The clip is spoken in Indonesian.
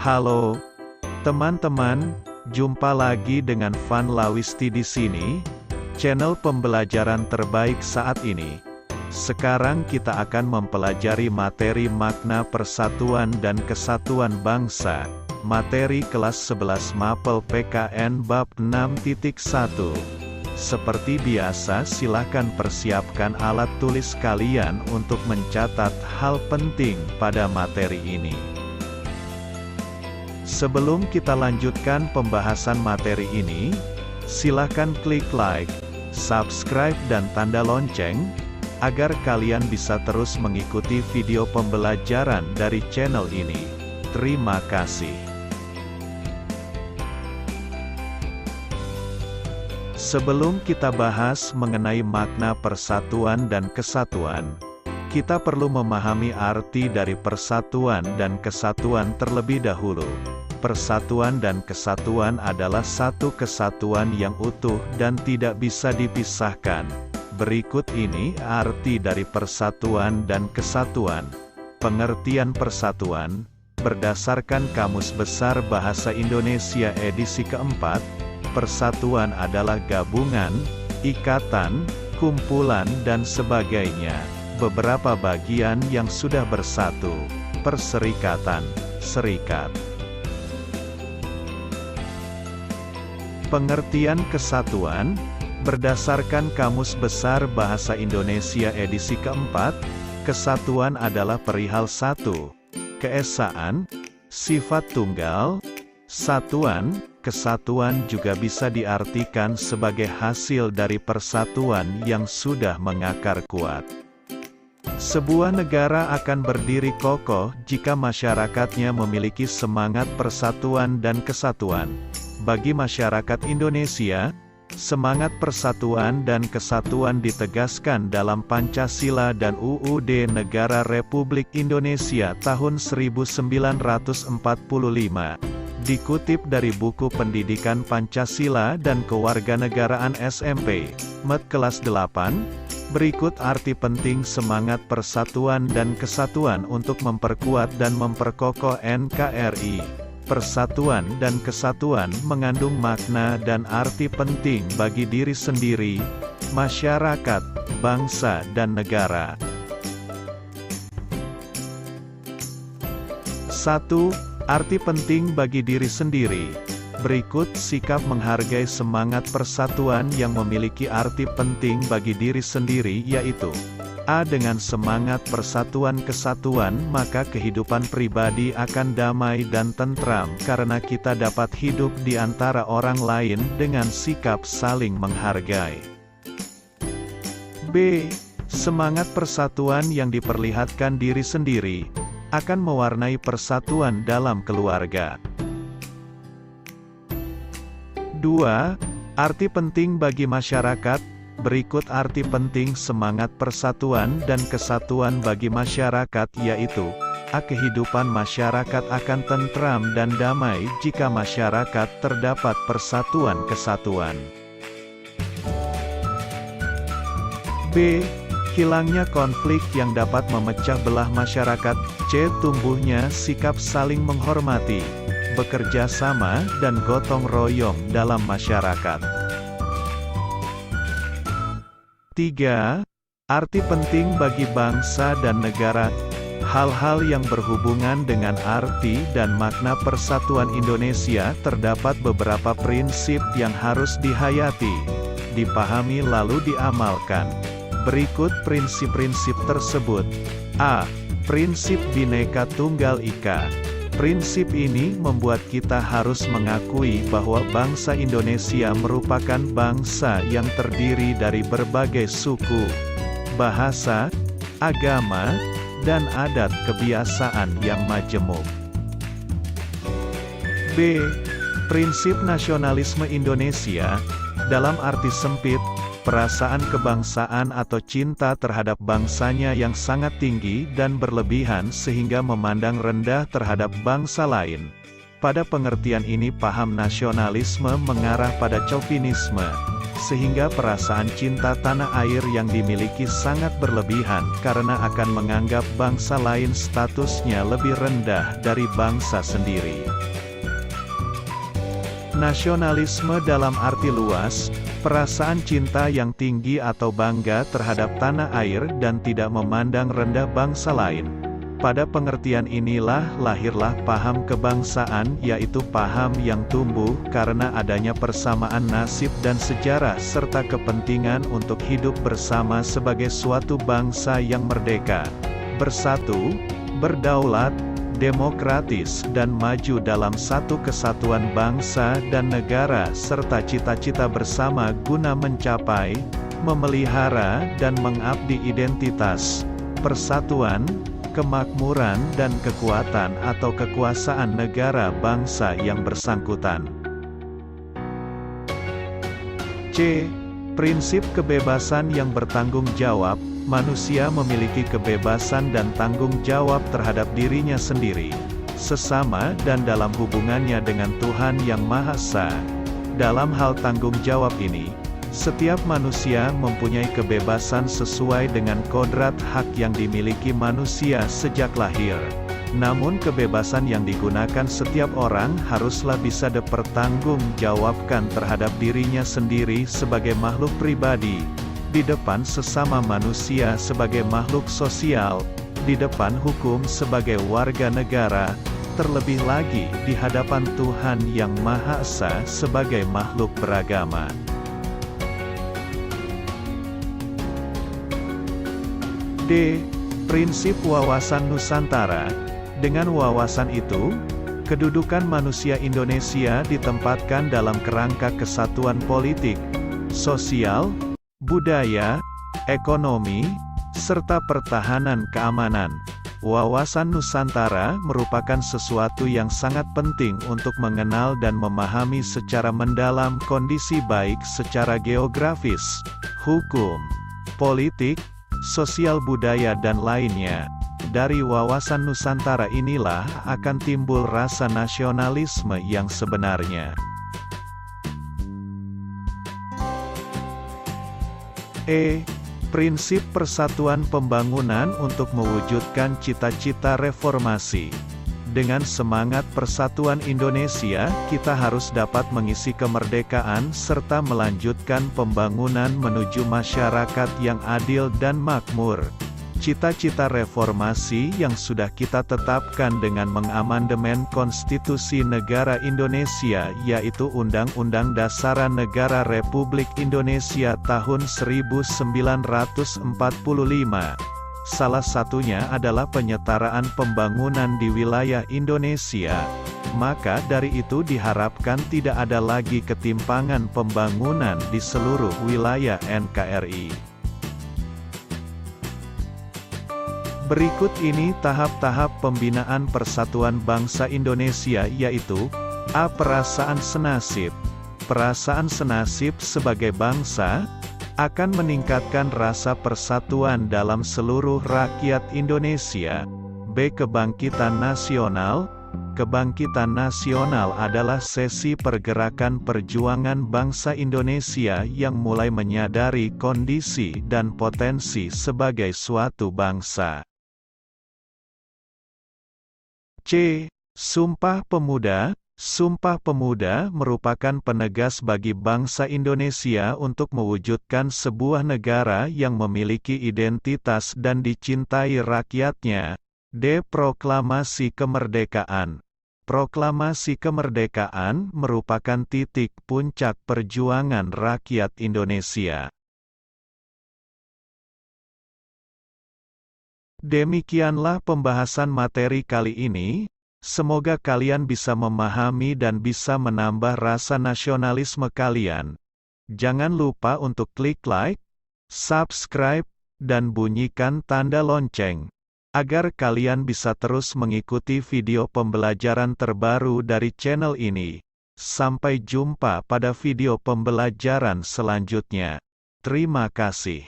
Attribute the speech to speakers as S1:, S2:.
S1: Halo, teman-teman, jumpa lagi dengan Van Lawisti di sini, channel pembelajaran terbaik saat ini. Sekarang kita akan mempelajari materi makna persatuan dan kesatuan bangsa, materi kelas 11 Mapel PKN bab 6.1. Seperti biasa, silakan persiapkan alat tulis kalian untuk mencatat hal penting pada materi ini. Sebelum kita lanjutkan pembahasan materi ini, silakan klik like, subscribe dan tanda lonceng, agar kalian bisa terus mengikuti video pembelajaran dari channel ini. Terima kasih. Sebelum kita bahas mengenai makna persatuan dan kesatuan, kita perlu memahami arti dari persatuan dan kesatuan terlebih dahulu. Persatuan dan kesatuan adalah satu kesatuan yang utuh dan tidak bisa dipisahkan. Berikut ini arti dari persatuan dan kesatuan. Pengertian persatuan, berdasarkan Kamus Besar Bahasa Indonesia edisi keempat, persatuan adalah gabungan, ikatan, kumpulan dan sebagainya. Beberapa bagian yang sudah bersatu. Perserikatan, serikat. Pengertian kesatuan, berdasarkan Kamus Besar Bahasa Indonesia edisi keempat, kesatuan adalah perihal satu, keesaan, sifat tunggal, satuan. Kesatuan juga bisa diartikan sebagai hasil dari persatuan yang sudah mengakar kuat. Sebuah negara akan berdiri kokoh jika masyarakatnya memiliki semangat persatuan dan kesatuan. Bagi masyarakat Indonesia, semangat persatuan dan kesatuan ditegaskan dalam Pancasila dan UUD Negara Republik Indonesia tahun 1945. Dikutip dari buku Pendidikan Pancasila dan Kewarganegaraan SMP, Met kelas 8, berikut arti penting semangat persatuan dan kesatuan untuk memperkuat dan memperkokoh NKRI. Persatuan dan kesatuan mengandung makna dan arti penting bagi diri sendiri, masyarakat, bangsa dan negara. 1. Arti penting bagi diri sendiri. Berikut sikap menghargai semangat persatuan yang memiliki arti penting bagi diri sendiri, yaitu A. Dengan semangat persatuan kesatuan, maka kehidupan pribadi akan damai dan tentram karena kita dapat hidup di antara orang lain dengan sikap saling menghargai. B. Semangat persatuan yang diperlihatkan diri sendiri akan mewarnai persatuan dalam keluarga. 2. Arti penting bagi masyarakat. Berikut arti penting semangat persatuan dan kesatuan bagi masyarakat, yaitu A. Kehidupan masyarakat akan tentram dan damai jika masyarakat terdapat persatuan kesatuan. B. Hilangnya konflik yang dapat memecah belah masyarakat. C. Tumbuhnya sikap saling menghormati, bekerja sama, dan gotong royong dalam masyarakat. 3. Arti penting bagi bangsa dan negara. Hal-hal yang berhubungan dengan arti dan makna persatuan Indonesia, terdapat beberapa prinsip yang harus dihayati, dipahami lalu diamalkan. Berikut prinsip-prinsip tersebut. A. Prinsip Bhinneka Tunggal Ika. Prinsip ini membuat kita harus mengakui bahwa bangsa Indonesia merupakan bangsa yang terdiri dari berbagai suku, bahasa, agama, dan adat kebiasaan yang majemuk. B. Prinsip nasionalisme Indonesia, dalam arti sempit, perasaan kebangsaan atau cinta terhadap bangsanya yang sangat tinggi dan berlebihan sehingga memandang rendah terhadap bangsa lain. Pada pengertian ini paham nasionalisme mengarah pada chauvinisme. sehingga perasaan cinta tanah air yang dimiliki sangat berlebihan karena akan menganggap bangsa lain statusnya lebih rendah dari bangsa sendiri. Nasionalisme dalam arti luas, perasaan cinta yang tinggi atau bangga terhadap tanah air dan tidak memandang rendah bangsa lain. Pada pengertian inilah lahirlah paham kebangsaan, yaitu paham yang tumbuh karena adanya persamaan nasib dan sejarah serta kepentingan untuk hidup bersama sebagai suatu bangsa yang merdeka, bersatu, berdaulat, demokratis dan maju dalam satu kesatuan bangsa dan negara serta cita-cita bersama guna mencapai, memelihara dan mengabdi identitas, persatuan, kemakmuran dan kekuatan atau kekuasaan negara bangsa yang bersangkutan. C. Prinsip kebebasan yang bertanggung jawab. Manusia memiliki kebebasan dan tanggung jawab terhadap dirinya sendiri, sesama dan dalam hubungannya dengan Tuhan Yang Maha Esa. Dalam hal tanggung jawab ini, setiap manusia mempunyai kebebasan sesuai dengan kodrat hak yang dimiliki manusia sejak lahir. Namun kebebasan yang digunakan setiap orang haruslah bisa dipertanggungjawabkan terhadap dirinya sendiri sebagai makhluk pribadi, di depan sesama manusia sebagai makhluk sosial, di depan hukum sebagai warga negara, terlebih lagi di hadapan Tuhan Yang Maha Esa sebagai makhluk beragama. D. Prinsip wawasan Nusantara. Dengan wawasan itu, kedudukan manusia Indonesia ditempatkan dalam kerangka kesatuan politik, sosial, budaya, ekonomi, serta pertahanan keamanan. Wawasan Nusantara merupakan sesuatu yang sangat penting untuk mengenal dan memahami secara mendalam kondisi baik secara geografis, hukum, politik, sosial budaya dan lainnya. Dari wawasan Nusantara inilah akan timbul rasa nasionalisme yang sebenarnya. E. Prinsip persatuan pembangunan untuk mewujudkan cita-cita reformasi. Dengan semangat persatuan Indonesia, kita harus dapat mengisi kemerdekaan serta melanjutkan pembangunan menuju masyarakat yang adil dan makmur. Cita-cita reformasi yang sudah kita tetapkan dengan mengamandemen Konstitusi Negara Indonesia, yaitu Undang-Undang Dasar Negara Republik Indonesia tahun 1945. Salah satunya adalah penyetaraan pembangunan di wilayah Indonesia. Maka dari itu diharapkan tidak ada lagi ketimpangan pembangunan di seluruh wilayah NKRI. Berikut ini tahap-tahap pembinaan persatuan bangsa Indonesia, yaitu A. Perasaan senasib. Perasaan senasib sebagai bangsa akan meningkatkan rasa persatuan dalam seluruh rakyat Indonesia. B. Kebangkitan nasional. Kebangkitan nasional adalah sesi pergerakan perjuangan bangsa Indonesia yang mulai menyadari kondisi dan potensi sebagai suatu bangsa. C. Sumpah Pemuda. Sumpah Pemuda merupakan penegas bagi bangsa Indonesia untuk mewujudkan sebuah negara yang memiliki identitas dan dicintai rakyatnya. D. Proklamasi Kemerdekaan. Proklamasi kemerdekaan merupakan titik puncak perjuangan rakyat Indonesia. Demikianlah pembahasan materi kali ini. Semoga kalian bisa memahami dan bisa menambah rasa nasionalisme kalian. Jangan lupa untuk klik like, subscribe, dan bunyikan tanda lonceng, agar kalian bisa terus mengikuti video pembelajaran terbaru dari channel ini. Sampai jumpa pada video pembelajaran selanjutnya. Terima kasih.